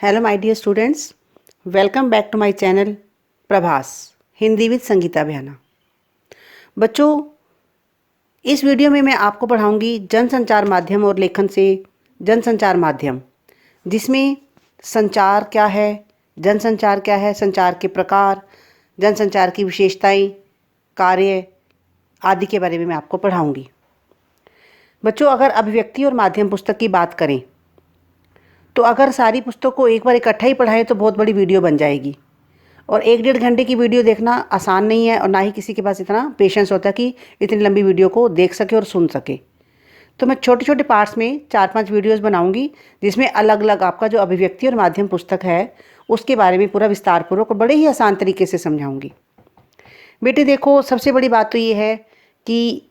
Hello my dear students, welcome back to my channel Prabhas Hindi with Sangeeta Bayana. बच्चों, इस video में मैं आपको पढ़ाऊंगी जनसंचार माध्यम और लेखन से जनसंचार माध्यम, जिसमें संचार क्या है, जनसंचार क्या है, संचार के प्रकार, जनसंचार की विशेषताएं, कार्य आदि के बारे में मैं आपको पढ़ाऊंगी। बच्चों, अगर अभिव्यक्ति और माध्यम पुस्तक की बात करें तो अगर सारी पुस्तक को एक बार इकट्ठा ही पढ़ाएं तो बहुत बड़ी वीडियो बन जाएगी, और 1-1.5 घंटे की वीडियो देखना आसान नहीं है और ना ही किसी के पास इतना पेशेंस होता है कि इतनी लंबी वीडियो को देख सके और सुन सके। तो मैं छोटे छोटे पार्ट्स में 4-5 वीडियोस बनाऊंगी, जिसमें अलग अलग आपका जो अभिव्यक्ति और माध्यम पुस्तक है उसके बारे में पूरा विस्तारपूर्वक और बड़े ही आसान तरीके से समझाऊंगी। बेटे देखो, सबसे बड़ी बात तो ये है कि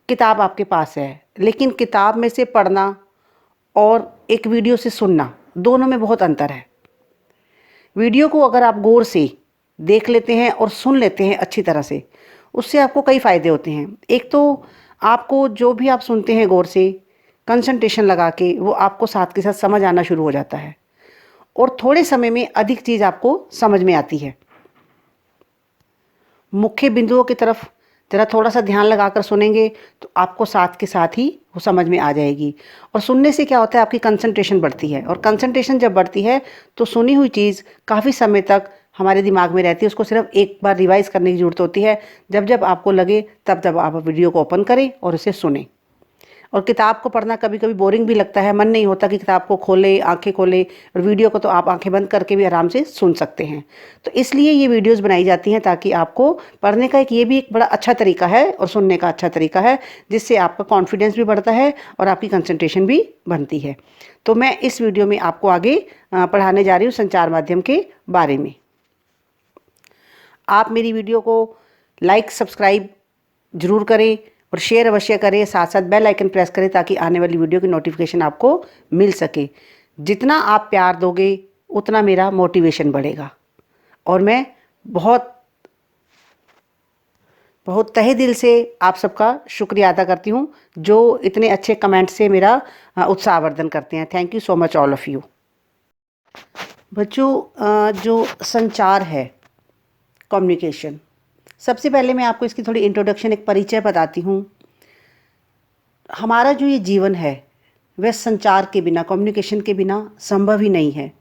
किताब आपके पास है, लेकिन किताब में से पढ़ना और एक वीडियो से सुनना, दोनों में बहुत अंतर है। वीडियो को अगर आप गौर से देख लेते हैं और सुन लेते हैं अच्छी तरह से, उससे आपको कई फ़ायदे होते हैं। एक तो आपको जो भी आप सुनते हैं गौर से कंसंट्रेशन लगा के, वो आपको साथ के साथ समझ आना शुरू हो जाता है और थोड़े समय में अधिक चीज़ आपको समझ में आती है। मुख्य बिंदुओं की तरफ ज़रा थोड़ा सा ध्यान लगाकर सुनेंगे तो आपको साथ के साथ ही वो समझ में आ जाएगी। और सुनने से क्या होता है, आपकी कंसंट्रेशन बढ़ती है, और कंसंट्रेशन जब बढ़ती है तो सुनी हुई चीज़ काफ़ी समय तक हमारे दिमाग में रहती है। उसको सिर्फ एक बार रिवाइज़ करने की ज़रूरत होती है। जब जब आपको लगे तब तब आप वीडियो को ओपन करें और उसे सुनें। और किताब को पढ़ना कभी कभी बोरिंग भी लगता है, मन नहीं होता कि किताब को खोले, आंखें खोले, और वीडियो को तो आप आंखें बंद करके भी आराम से सुन सकते हैं। तो इसलिए ये वीडियोस बनाई जाती हैं ताकि आपको पढ़ने का ये भी एक बड़ा अच्छा तरीका है और सुनने का अच्छा तरीका है, जिससे आपका कॉन्फिडेंस भी बढ़ता है और आपकी कंसंट्रेशन भी बनती है। तो मैं इस वीडियो में आपको आगे पढ़ाने जा रही हूँ संचार माध्यम के बारे में। आप मेरी वीडियो को लाइक सब्सक्राइब ज़रूर करें और शेयर अवश्य करें, साथ साथ बेल आइकन प्रेस करें ताकि आने वाली वीडियो की नोटिफिकेशन आपको मिल सके। जितना आप प्यार दोगे उतना मेरा मोटिवेशन बढ़ेगा, और मैं बहुत बहुत तहे दिल से आप सबका शुक्रिया अदा करती हूँ जो इतने अच्छे कमेंट से मेरा उत्साहवर्धन करते हैं। Thank you so much all of you. बच्चों, जो संचार है, कम्युनिकेशन, सबसे पहले मैं आपको इसकी थोड़ी इंट्रोडक्शन, एक परिचय बताती हूँ। हमारा जो ये जीवन है वह संचार के बिना, कम्युनिकेशन के बिना संभव ही नहीं है।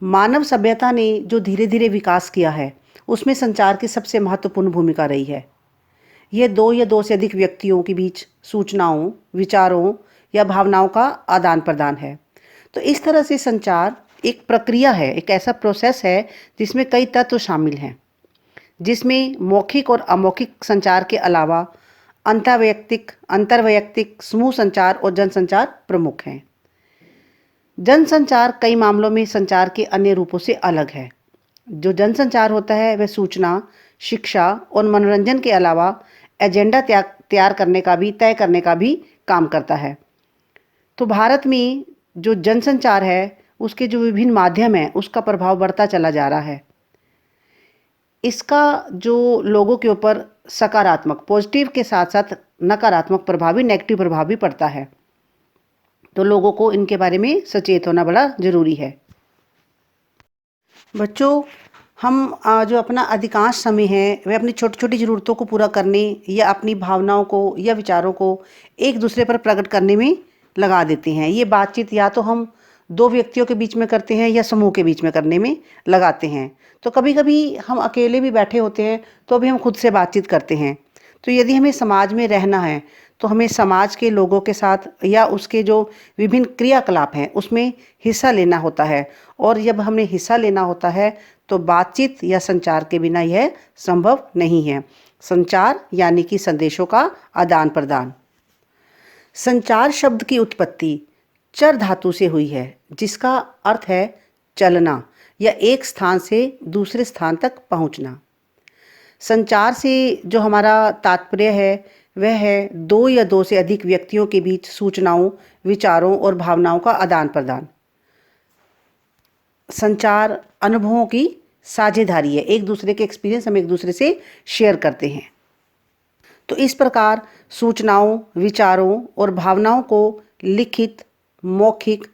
मानव सभ्यता ने जो धीरे धीरे विकास किया है उसमें संचार की सबसे महत्वपूर्ण भूमिका रही है। यह दो या दो से अधिक व्यक्तियों के बीच सूचनाओं, विचारों या भावनाओं का आदान प्रदान है। तो इस तरह से संचार एक प्रक्रिया है, एक ऐसा प्रोसेस है जिसमें कई तत्व शामिल हैं, जिसमें मौखिक और अमौखिक संचार के अलावा अंतरवैयक्तिक, समूह संचार और जनसंचार प्रमुख हैं। जनसंचार कई मामलों में संचार के अन्य रूपों से अलग है। जो जनसंचार होता है वह सूचना, शिक्षा और मनोरंजन के अलावा एजेंडा तैयार करने का भी, तय करने का भी काम करता है। तो भारत में जो जनसंचार है उसके जो विभिन्न माध्यम हैं उसका प्रभाव बढ़ता चला जा रहा है। इसका जो लोगों के ऊपर सकारात्मक, पॉजिटिव के साथ साथ नकारात्मक प्रभाव भी, नेगेटिव प्रभाव भी पड़ता है। तो लोगों को इनके बारे में सचेत होना बड़ा ज़रूरी है। बच्चों, हम जो अपना अधिकांश समय है वह अपनी छोटी छोटी ज़रूरतों को पूरा करने या अपनी भावनाओं को या विचारों को एक दूसरे पर प्रकट करने में लगा देते हैं। ये बातचीत या तो हम दो व्यक्तियों के बीच में करते हैं या समूह के बीच में करने में लगाते हैं। तो कभी कभी हम अकेले भी बैठे होते हैं तो भी हम खुद से बातचीत करते हैं। तो यदि हमें समाज में रहना है तो हमें समाज के लोगों के साथ या उसके जो विभिन्न क्रियाकलाप हैं उसमें हिस्सा लेना होता है, और जब हमें हिस्सा लेना होता है तो बातचीत या संचार के बिना यह संभव नहीं है। संचार यानी कि संदेशों का आदान प्रदान। संचार शब्द की उत्पत्ति चर धातु से हुई है, जिसका अर्थ है चलना या एक स्थान से दूसरे स्थान तक पहुंचना। संचार से जो हमारा तात्पर्य है वह है दो या दो से अधिक व्यक्तियों के बीच सूचनाओं, विचारों और भावनाओं का आदान प्रदान। संचार अनुभवों की साझेदारी है, एक दूसरे के एक्सपीरियंस हम एक दूसरे से शेयर करते हैं। तो इस प्रकार सूचनाओं, विचारों और भावनाओं को लिखित, मौखिक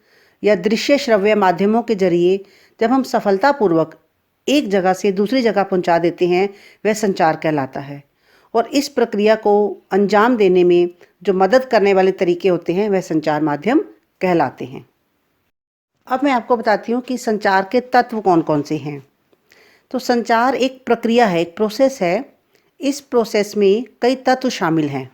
या दृश्य श्रव्य माध्यमों के जरिए जब हम सफलतापूर्वक एक जगह से दूसरी जगह पहुंचा देते हैं, वह संचार कहलाता है। और इस प्रक्रिया को अंजाम देने में जो मदद करने वाले तरीके होते हैं, वह संचार माध्यम कहलाते हैं। अब मैं आपको बताती हूँ कि संचार के तत्व कौन कौन से हैं। तो संचार एक प्रक्रिया है, एक प्रोसेस है। इस प्रोसेस में कई तत्व शामिल हैं।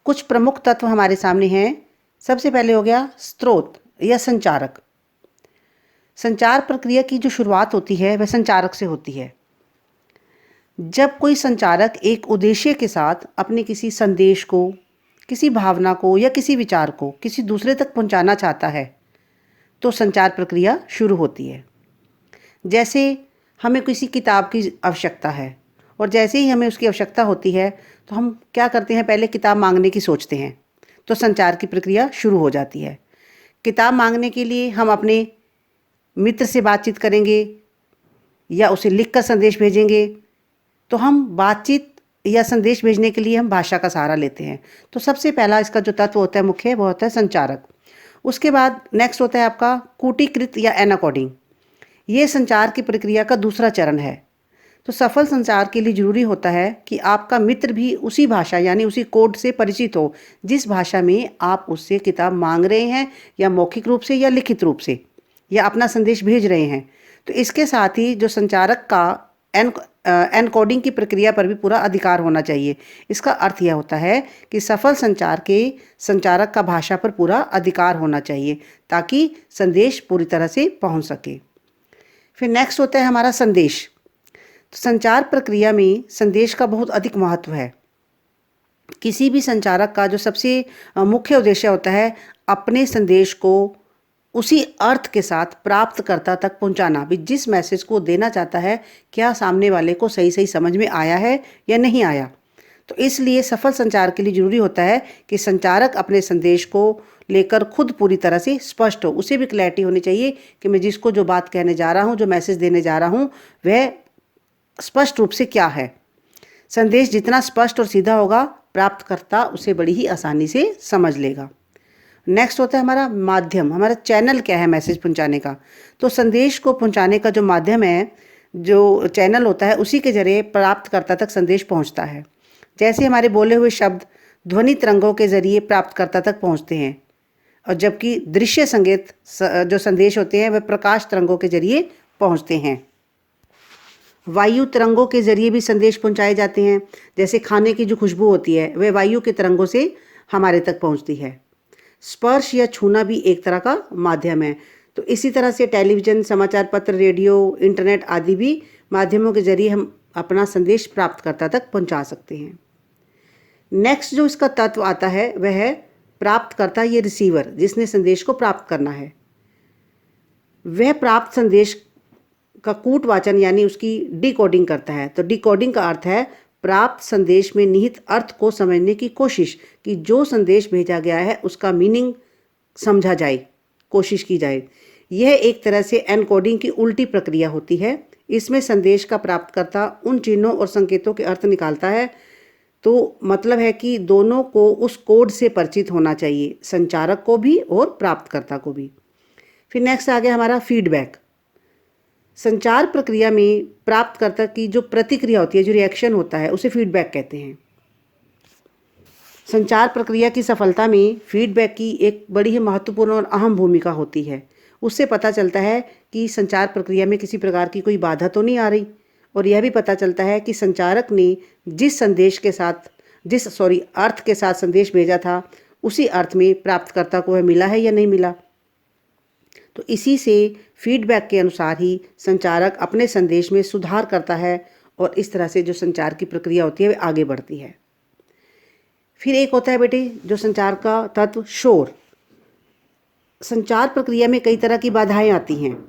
कुछ प्रमुख तत्व हमारे सामने हैं। सबसे पहले हो गया स्रोत या संचारक। संचार प्रक्रिया की जो शुरुआत होती है वह संचारक से होती है। जब कोई संचारक एक उद्देश्य के साथ अपने किसी संदेश को, किसी भावना को या किसी विचार को किसी दूसरे तक पहुंचाना चाहता है, तो संचार प्रक्रिया शुरू होती है। जैसे हमें किसी किताब की आवश्यकता है और जैसे ही हमें उसकी आवश्यकता होती है तो हम क्या करते हैं, पहले किताब मांगने की सोचते हैं, तो संचार की प्रक्रिया शुरू हो जाती है। किताब मांगने के लिए हम अपने मित्र से बातचीत करेंगे या उसे लिखकर संदेश भेजेंगे। तो हम बातचीत या संदेश भेजने के लिए हम भाषा का सहारा लेते हैं। तो सबसे पहला इसका जो तत्व होता है मुख्य, वो होता है संचारक। उसके बाद नेक्स्ट होता है आपका कूटीकृत या एनाकोडिंग। ये संचार की प्रक्रिया का दूसरा चरण है। तो सफल संचार के लिए जरूरी होता है कि आपका मित्र भी उसी भाषा यानी उसी कोड से परिचित हो जिस भाषा में आप उससे किताब मांग रहे हैं, या मौखिक रूप से या लिखित रूप से, या अपना संदेश भेज रहे हैं। तो इसके साथ ही जो संचारक का एनकोडिंग की प्रक्रिया पर भी पूरा अधिकार होना चाहिए। इसका अर्थ यह होता है कि सफल संचार के संचारक का भाषा पर पूरा अधिकार होना चाहिए ताकि संदेश पूरी तरह से पहुंच सके। फिर नेक्स्ट होता है हमारा संदेश। तो संचार प्रक्रिया में संदेश का बहुत अधिक महत्व है। किसी भी संचारक का जो सबसे मुख्य उद्देश्य होता है अपने संदेश को उसी अर्थ के साथ प्राप्तकर्ता तक पहुंचाना। भी जिस मैसेज को देना चाहता है, क्या सामने वाले को सही सही समझ में आया है या नहीं आया। तो इसलिए सफल संचार के लिए जरूरी होता है कि संचारक अपने संदेश को लेकर खुद पूरी तरह से स्पष्ट हो। उसे भी क्लैरिटी होनी चाहिए कि मैं जिसको जो बात कहने जा रहा हूँ, जो मैसेज देने जा रहा हूँ, वह स्पष्ट रूप से क्या है। संदेश जितना स्पष्ट और सीधा होगा, प्राप्तकर्ता उसे बड़ी ही आसानी से समझ लेगा। नेक्स्ट होता है हमारा माध्यम, हमारा चैनल क्या है मैसेज पहुंचाने का। तो संदेश को पहुंचाने का जो माध्यम है, जो चैनल होता है, उसी के जरिए प्राप्तकर्ता तक संदेश पहुंचता है। जैसे हमारे बोले हुए शब्द ध्वनि तरंगों के जरिए प्राप्तकर्ता तक पहुंचते हैं, और जबकि दृश्य संगीत जो संदेश होते हैं वह प्रकाश तरंगों के जरिए पहुंचते हैं। वायु तरंगों के जरिए भी संदेश पहुंचाए जाते हैं। जैसे खाने की जो खुशबू होती है वह वायु के तरंगों से हमारे तक पहुंचती है। स्पर्श या छूना भी एक तरह का माध्यम है। तो इसी तरह से टेलीविज़न, समाचार पत्र, रेडियो, इंटरनेट आदि भी माध्यमों के जरिए हम अपना संदेश प्राप्तकर्ता तक पहुंचा सकते हैं। नेक्स्ट जो इसका तत्व आता है वह है प्राप्तकर्ता या रिसीवर, जिसने संदेश को प्राप्त करना है। वह प्राप्त संदेश का कूटवाचन यानी उसकी डिकोडिंग करता है। तो डिकोडिंग का अर्थ है प्राप्त संदेश में निहित अर्थ को समझने की कोशिश, कि जो संदेश भेजा गया है उसका मीनिंग समझा जाए, कोशिश की जाए। यह एक तरह से एनकोडिंग की उल्टी प्रक्रिया होती है। इसमें संदेश का प्राप्तकर्ता उन चिन्हों और संकेतों के अर्थ निकालता है। तो मतलब है कि दोनों को उस कोड से परिचित होना चाहिए, संचारक को भी और प्राप्तकर्ता को भी। फिर नेक्स्ट आ गया हमारा फीडबैक। संचार प्रक्रिया में प्राप्तकर्ता की जो प्रतिक्रिया होती है, जो रिएक्शन होता है, उसे फीडबैक कहते हैं। संचार प्रक्रिया की सफलता में फीडबैक की एक बड़ी ही महत्वपूर्ण और अहम भूमिका होती है। उससे पता चलता है कि संचार प्रक्रिया में किसी प्रकार की कोई बाधा तो नहीं आ रही, और यह भी पता चलता है कि संचारक ने जिस अर्थ के साथ संदेश भेजा था, उसी अर्थ में प्राप्तकर्ता को वह मिला है या नहीं मिला। तो इसी से फीडबैक के अनुसार ही संचारक अपने संदेश में सुधार करता है, और इस तरह से जो संचार की प्रक्रिया होती है वह आगे बढ़ती है। फिर एक होता है बेटे जो संचार का तत्व शोर। संचार प्रक्रिया में कई तरह की बाधाएं आती हैं,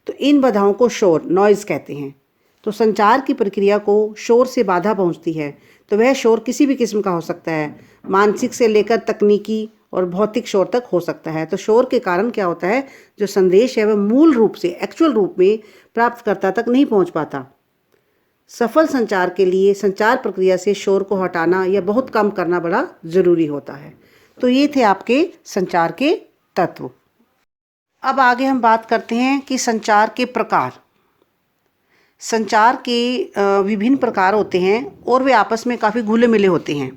तो इन बाधाओं को शोर, नॉइज़ कहते हैं। तो संचार की प्रक्रिया को शोर से बाधा पहुंचती है, तो वह शोर किसी भी किस्म का हो सकता है, मानसिक से लेकर तकनीकी और भौतिक शोर तक हो सकता है। तो शोर के कारण क्या होता है, जो संदेश है वह मूल रूप से, एक्चुअल रूप में प्राप्तकर्ता तक नहीं पहुंच पाता। सफल संचार के लिए संचार प्रक्रिया से शोर को हटाना या बहुत कम करना बड़ा ज़रूरी होता है। तो ये थे आपके संचार के तत्व। अब आगे हम बात करते हैं कि संचार के प्रकार। संचार के विभिन्न प्रकार होते हैं और वे आपस में काफ़ी घुले मिले होते हैं,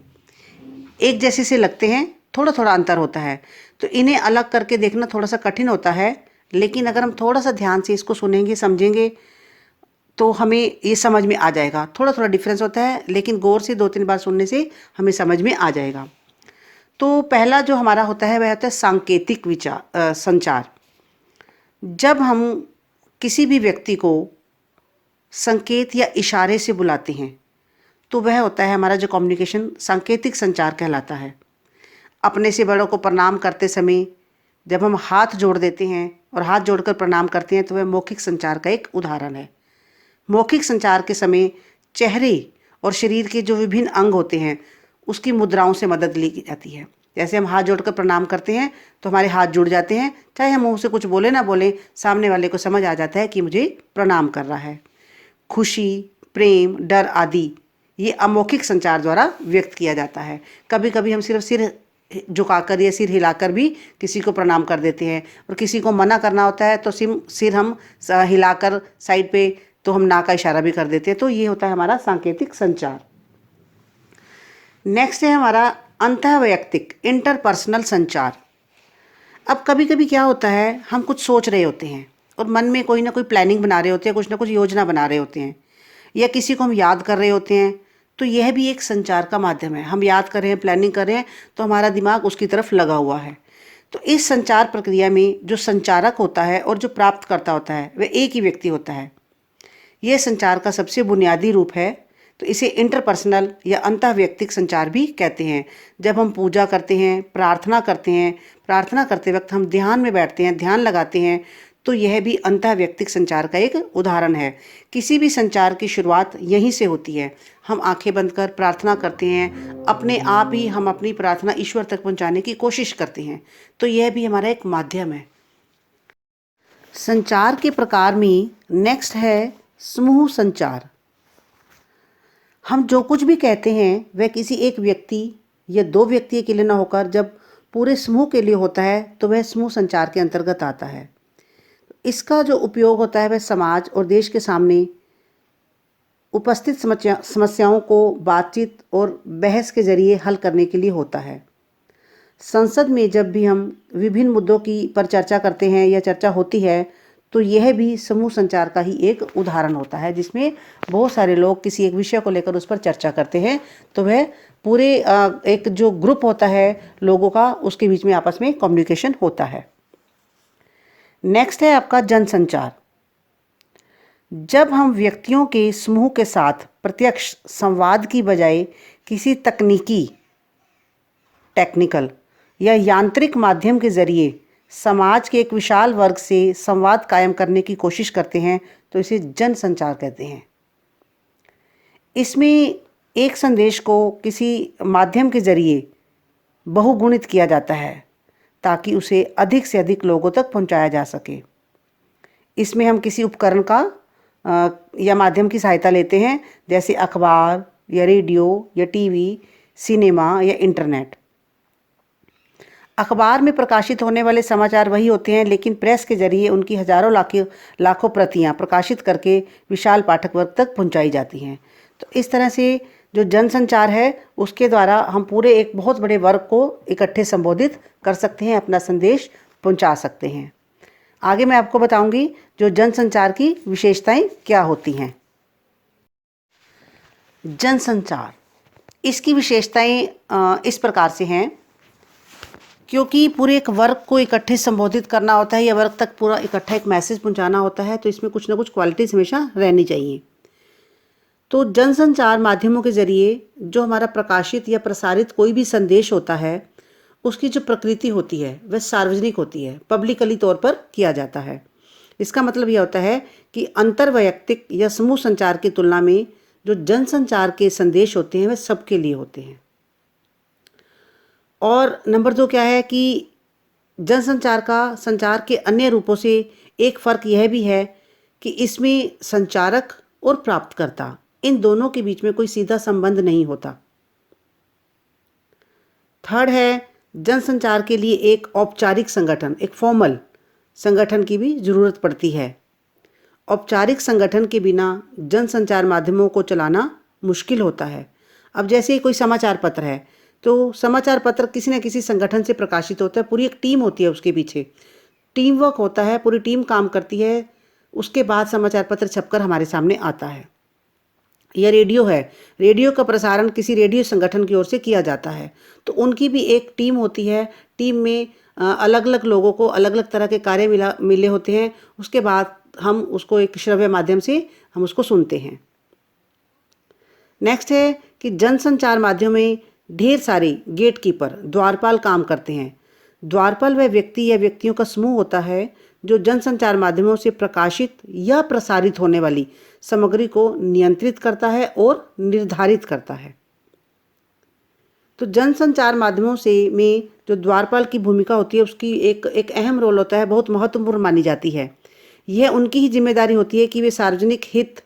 एक जैसे से लगते हैं, थोड़ा थोड़ा अंतर होता है। तो इन्हें अलग करके देखना थोड़ा सा कठिन होता है, लेकिन अगर हम थोड़ा सा ध्यान से इसको सुनेंगे, समझेंगे, तो हमें ये समझ में आ जाएगा। थोड़ा थोड़ा डिफरेंस होता है, लेकिन गौर से 2-3 बार सुनने से हमें समझ में आ जाएगा। तो पहला जो हमारा होता है वह होता है सांकेतिक संचार। जब हम किसी भी व्यक्ति को संकेत या इशारे से बुलाते हैं तो वह होता है हमारा जो कम्युनिकेशन, सांकेतिक संचार कहलाता है। अपने से बड़ों को प्रणाम करते समय जब हम हाथ जोड़ देते हैं और हाथ जोड़कर प्रणाम करते हैं तो वह मौखिक संचार का एक उदाहरण है। मौखिक संचार के समय चेहरे और शरीर के जो विभिन्न अंग होते हैं उसकी मुद्राओं से मदद ली जाती है। जैसे हम हाथ जोड़कर प्रणाम करते हैं तो हमारे हाथ जुड़ जाते हैं, चाहे हम मुंह से कुछ बोले ना बोले, सामने वाले को समझ आ जाता है कि मुझे प्रणाम कर रहा है। खुशी, प्रेम, डर आदि ये अमौखिक संचार द्वारा व्यक्त किया जाता है। कभी कभी हम सिर्फ सिर झुकाकर या सिर हिलाकर भी किसी को प्रणाम कर देते हैं, और किसी को मना करना होता है तो सिर हम हिलाकर साइड पे, तो हम ना का इशारा भी कर देते हैं। तो ये होता है हमारा सांकेतिक संचार। नेक्स्ट है हमारा अंतःवैयक्तिक इंटरपर्सनल संचार। अब कभी कभी क्या होता है, हम कुछ सोच रहे होते हैं और मन में कोई ना कोई प्लानिंग बना रहे होते हैं, कुछ ना कुछ योजना बना रहे होते हैं, या किसी को हम याद कर रहे होते हैं, तो यह भी एक संचार का माध्यम है। हम याद कर रहे हैं, प्लानिंग कर रहे हैं, तो हमारा दिमाग उसकी तरफ लगा हुआ है। तो इस संचार प्रक्रिया में जो संचारक होता है और जो प्राप्तकर्ता होता है वह एक ही व्यक्ति होता है। यह संचार का सबसे बुनियादी रूप है। तो इसे इंटरपर्सनल या अंतःवैयक्तिक संचार भी कहते हैं। जब हम पूजा करते हैं, प्रार्थना करते हैं, प्रार्थना करते वक्त हम ध्यान में बैठते हैं, ध्यान लगाते हैं, तो यह भी अंतःवैयक्तिक संचार का एक उदाहरण है। किसी भी संचार की शुरुआत यहीं से होती है। हम आंखें बंद कर प्रार्थना करते हैं, अपने आप ही हम अपनी प्रार्थना ईश्वर तक पहुंचाने की कोशिश करते हैं। तो यह भी हमारा एक माध्यम है। संचार के प्रकार में नेक्स्ट है समूह संचार। हम जो कुछ भी कहते हैं वह किसी एक व्यक्ति या 2 व्यक्ति के लिए न होकर जब पूरे समूह के लिए होता है तो वह समूह संचार के अंतर्गत आता है। इसका जो उपयोग होता है वह समाज और देश के सामने उपस्थित समस्याओं को बातचीत और बहस के जरिए हल करने के लिए होता है। संसद में जब भी हम विभिन्न मुद्दों की पर चर्चा करते हैं या चर्चा होती है तो यह भी समूह संचार का ही एक उदाहरण होता है, जिसमें बहुत सारे लोग किसी एक विषय को लेकर उस पर चर्चा करते हैं। तो वह पूरे एक जो ग्रुप होता है लोगों का, उसके बीच में आपस में कम्युनिकेशन होता है। नेक्स्ट है आपका जनसंचार। जब हम व्यक्तियों के समूह के साथ प्रत्यक्ष संवाद की बजाय किसी टेक्निकल या यांत्रिक माध्यम के जरिए समाज के एक विशाल वर्ग से संवाद कायम करने की कोशिश करते हैं तो इसे जनसंचार कहते हैं। इसमें एक संदेश को किसी माध्यम के जरिए बहुगुणित किया जाता है ताकि उसे अधिक से अधिक लोगों तक पहुंचाया जा सके। इसमें हम किसी उपकरण का या माध्यम की सहायता लेते हैं, जैसे अखबार या रेडियो या टीवी, सिनेमा या इंटरनेट। अखबार में प्रकाशित होने वाले समाचार वही होते हैं, लेकिन प्रेस के जरिए उनकी हजारों लाखों प्रतियां प्रकाशित करके विशाल पाठक वर्ग तक पहुंचाई जाती हैं। तो इस तरह से जो जनसंचार है उसके द्वारा हम पूरे एक बहुत बड़े वर्ग को इकट्ठे संबोधित कर सकते हैं, अपना संदेश पहुंचा सकते हैं। आगे मैं आपको बताऊंगी जो जनसंचार की विशेषताएं क्या होती हैं। जनसंचार, इसकी विशेषताएं इस प्रकार से हैं, क्योंकि पूरे एक वर्ग को इकट्ठे संबोधित करना होता है या वर्ग तक पूरा इकट्ठा एक मैसेज पहुंचाना होता है, तो इसमें कुछ ना कुछ क्वालिटीज हमेशा रहनी चाहिए। तो जनसंचार माध्यमों के जरिए जो हमारा प्रकाशित या प्रसारित कोई भी संदेश होता है उसकी जो प्रकृति होती है वह सार्वजनिक होती है, पब्लिकली तौर पर किया जाता है। इसका मतलब यह होता है कि अंतर्वैयक्तिक या समूह संचार की तुलना में जो जनसंचार के संदेश होते हैं वह सबके लिए होते हैं। और नंबर 2 क्या है कि जनसंचार का संचार के अन्य रूपों से एक फ़र्क यह भी है कि इसमें संचारक और प्राप्तकर्ता, इन दोनों के बीच में कोई सीधा संबंध नहीं होता। थर्ड है, जनसंचार के लिए एक औपचारिक संगठन, एक फॉर्मल संगठन की भी ज़रूरत पड़ती है। औपचारिक संगठन के बिना जनसंचार माध्यमों को चलाना मुश्किल होता है। अब जैसे ही कोई समाचार पत्र है, तो समाचार पत्र किसी न किसी संगठन से प्रकाशित होता है, पूरी एक टीम होती है उसके पीछे, टीम वर्क होता है, पूरी टीम काम करती है, उसके बाद समाचार पत्र छपकर हमारे सामने आता है। या रेडियो है, रेडियो का प्रसारण किसी रेडियो संगठन की ओर से किया जाता है, तो उनकी भी एक टीम होती है। टीम में अलग अलग लोगों को अलग अलग तरह के कार्य मिले होते हैं। उसके बाद हम उसको एक श्रव्य माध्यम से हम उसको सुनते हैं। नेक्स्ट है कि जनसंचार माध्यम में ढेर सारे गेटकीपर, द्वारपाल काम करते हैं। द्वारपाल वह व्यक्ति या व्यक्तियों का समूह होता है जो जनसंचार माध्यमों से प्रकाशित या प्रसारित होने वाली सामग्री को नियंत्रित करता है और निर्धारित करता है। तो जनसंचार माध्यमों से में जो द्वारपाल की भूमिका होती है, उसकी एक अहम रोल होता है, बहुत महत्वपूर्ण मानी जाती है। यह उनकी ही जिम्मेदारी होती है कि वे सार्वजनिक हित,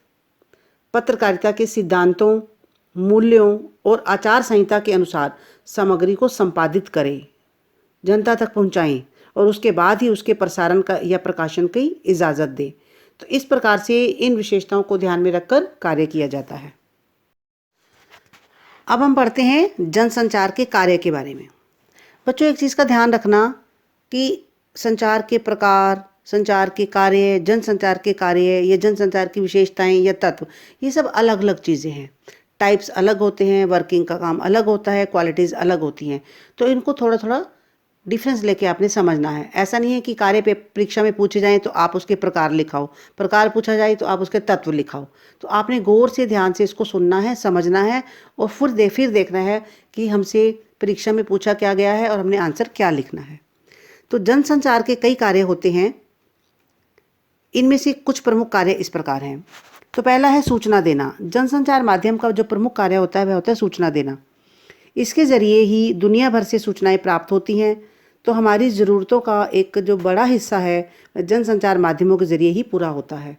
पत्रकारिता के सिद्धांतों, मूल्यों और आचार संहिता के अनुसार सामग्री को संपादित करें, जनता तक पहुंचाएं और उसके बाद ही उसके प्रसारण का या प्रकाशन की इजाज़त दें। तो इस प्रकार से इन विशेषताओं को ध्यान में रखकर कार्य किया जाता है। अब हम पढ़ते हैं जनसंचार के कार्य के बारे में। बच्चों, एक चीज़ का ध्यान रखना कि संचार के प्रकार, संचार के कार्य, जनसंचार के कार्य या जनसंचार की विशेषताएं या तत्व, ये सब अलग अलग चीज़ें हैं। टाइप्स अलग होते हैं, वर्किंग का काम अलग होता है, क्वालिटीज़ अलग होती हैं। तो इनको थोड़ा थोड़ा डिफरेंस लेके आपने समझना है। ऐसा नहीं है कि कार्य पे परीक्षा में पूछे जाएं तो आप उसके प्रकार लिखाओ, प्रकार पूछा जाए तो आप उसके तत्व लिखाओ। तो आपने गौर से ध्यान से इसको सुनना है, समझना है और फिर देखना है कि हमसे परीक्षा में पूछा क्या गया है और हमने आंसर क्या लिखना है। तो जनसंचार के कई कार्य होते हैं। इनमें से कुछ प्रमुख कार्य इस प्रकार हैं। तो पहला है सूचना देना। जनसंचार माध्यम का जो प्रमुख कार्य होता है वह होता है सूचना देना। इसके ज़रिए ही दुनिया भर से सूचनाएं प्राप्त होती हैं। तो हमारी ज़रूरतों का एक जो बड़ा हिस्सा है जनसंचार माध्यमों के ज़रिए ही पूरा होता है।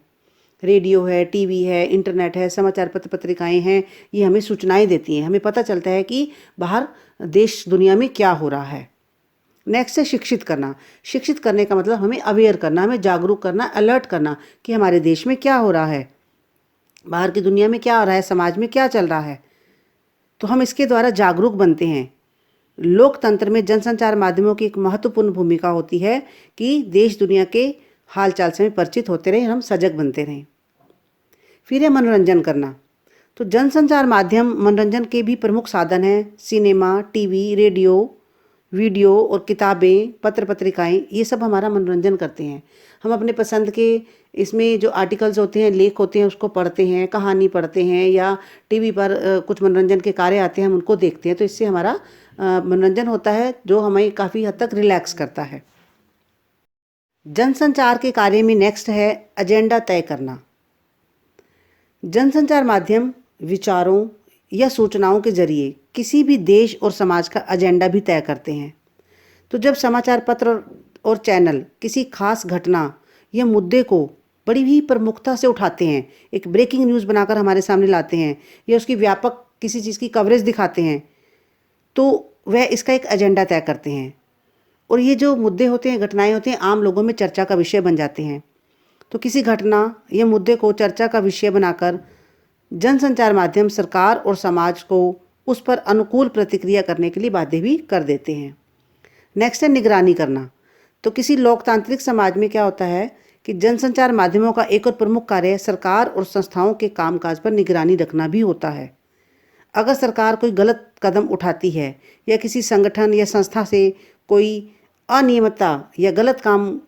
रेडियो है, टीवी है, इंटरनेट है, समाचार पत्र पत्रिकाएं हैं, ये हमें सूचनाएं देती हैं। हमें पता चलता है कि बाहर देश दुनिया में क्या हो रहा है। नेक्स्ट है शिक्षित करना। शिक्षित करने का मतलब हमें अवेयर करना, हमें जागरूक करना, अलर्ट करना कि हमारे देश में क्या हो रहा है, बाहर की दुनिया में क्या हो रहा है, समाज में क्या चल रहा है। तो हम इसके द्वारा जागरूक बनते हैं। लोकतंत्र में जनसंचार माध्यमों की एक महत्वपूर्ण भूमिका होती है कि देश दुनिया के हाल चाल से परिचित होते रहें, हम सजग बनते रहें। फिर है मनोरंजन करना। तो जनसंचार माध्यम मनोरंजन के भी प्रमुख साधन हैं। सिनेमा, टीवी, रेडियो, वीडियो और किताबें, पत्र पत्रिकाएं, ये सब हमारा मनोरंजन करते हैं। हम अपने पसंद के इसमें जो आर्टिकल्स होते हैं, लेख होते हैं, उसको पढ़ते हैं, कहानी पढ़ते हैं या टीवी पर कुछ मनोरंजन के कार्य आते हैं, हम उनको देखते हैं। तो इससे हमारा मनोरंजन होता है जो हमें काफ़ी हद तक रिलैक्स करता है। जनसंचार के कार्य में नेक्स्ट है एजेंडा तय करना। जनसंचार माध्यम विचारों या सूचनाओं के जरिए किसी भी देश और समाज का एजेंडा भी तय करते हैं। तो जब समाचार पत्र और चैनल किसी खास घटना या मुद्दे को बड़ी ही प्रमुखता से उठाते हैं, एक ब्रेकिंग न्यूज़ बनाकर हमारे सामने लाते हैं या उसकी व्यापक किसी चीज़ की कवरेज दिखाते हैं, तो वह इसका एक एजेंडा तय करते हैं। और ये जो मुद्दे होते हैं, घटनाएं होती हैं, आम लोगों में चर्चा का विषय बन जाते हैं। तो किसी घटना या मुद्दे को चर्चा का विषय बनाकर जनसंचार माध्यम सरकार और समाज को उस पर अनुकूल प्रतिक्रिया करने के लिए बाध्य भी कर देते हैं। नेक्स्ट है निगरानी करना। तो किसी लोकतांत्रिक समाज में क्या होता है कि जनसंचार माध्यमों का एक और प्रमुख कार्य सरकार और संस्थाओं के कामकाज पर निगरानी रखना भी होता है। अगर सरकार कोई गलत कदम उठाती है या किसी संगठन या संस्था से कोई अनियमितता या गलत काम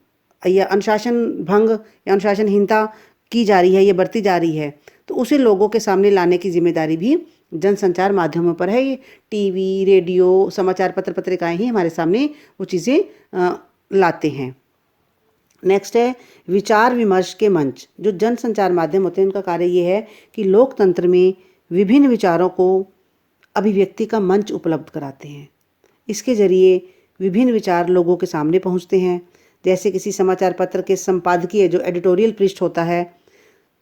या अनुशासन भंग या अनुशासनहीनता की जा रही है या बढ़ती जा रही है, तो उसे लोगों के सामने लाने की जिम्मेदारी भी जनसंचार माध्यमों पर है। ये टीवी, रेडियो, समाचार पत्र पत्रिकाएं ही हमारे सामने वो चीज़ें लाते हैं। नेक्स्ट है विचार विमर्श के मंच। जो जनसंचार माध्यम होते हैं उनका कार्य ये है कि लोकतंत्र में विभिन्न विचारों को अभिव्यक्ति का मंच उपलब्ध कराते हैं। इसके जरिए विभिन्न विचार लोगों के सामने पहुंचते हैं। जैसे किसी समाचार पत्र के संपादकीय जो एडिटोरियल पृष्ठ होता है,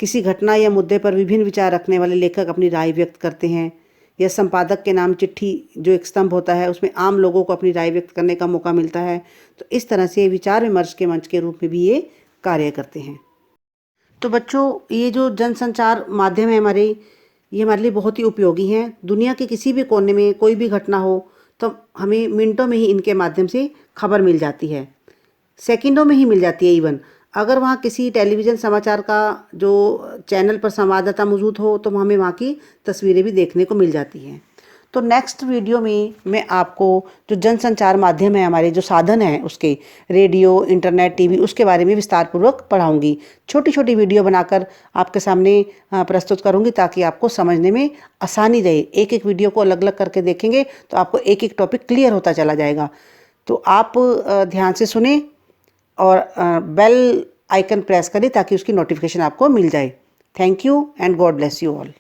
किसी घटना या मुद्दे पर विभिन्न विचार रखने वाले लेखक अपनी राय व्यक्त करते हैं। या संपादक के नाम चिट्ठी जो एक स्तंभ होता है, उसमें आम लोगों को अपनी राय व्यक्त करने का मौका मिलता है। तो इस तरह से विचार विमर्श के मंच के रूप में भी ये कार्य करते हैं। तो बच्चों, ये जो जनसंचार माध्यम है हमारे, ये हमारे लिए बहुत ही उपयोगी हैं। दुनिया के किसी भी कोने में कोई भी घटना हो तो हमें मिनटों में ही इनके माध्यम से खबर मिल जाती है, सेकंडों में ही मिल जाती है। इवन अगर वहाँ किसी टेलीविज़न समाचार का जो चैनल पर संवाददाता मौजूद हो तो हमें वहाँ की तस्वीरें भी देखने को मिल जाती हैं। तो नेक्स्ट वीडियो में मैं आपको जो जनसंचार माध्यम है, हमारे जो साधन हैं उसके, रेडियो, इंटरनेट, टीवी, उसके बारे में विस्तारपूर्वक पढ़ाऊँगी। छोटी छोटी वीडियो बनाकर आपके सामने प्रस्तुत करूँगी ताकि आपको समझने में आसानी रहे। एक एक वीडियो को अलग अलग करके देखेंगे तो आपको एक एक टॉपिक क्लियर होता चला जाएगा। तो आप ध्यान से सुने और बेल आइकन प्रेस करें ताकि उसकी नोटिफिकेशन आपको मिल जाए। Thank you and God bless you all.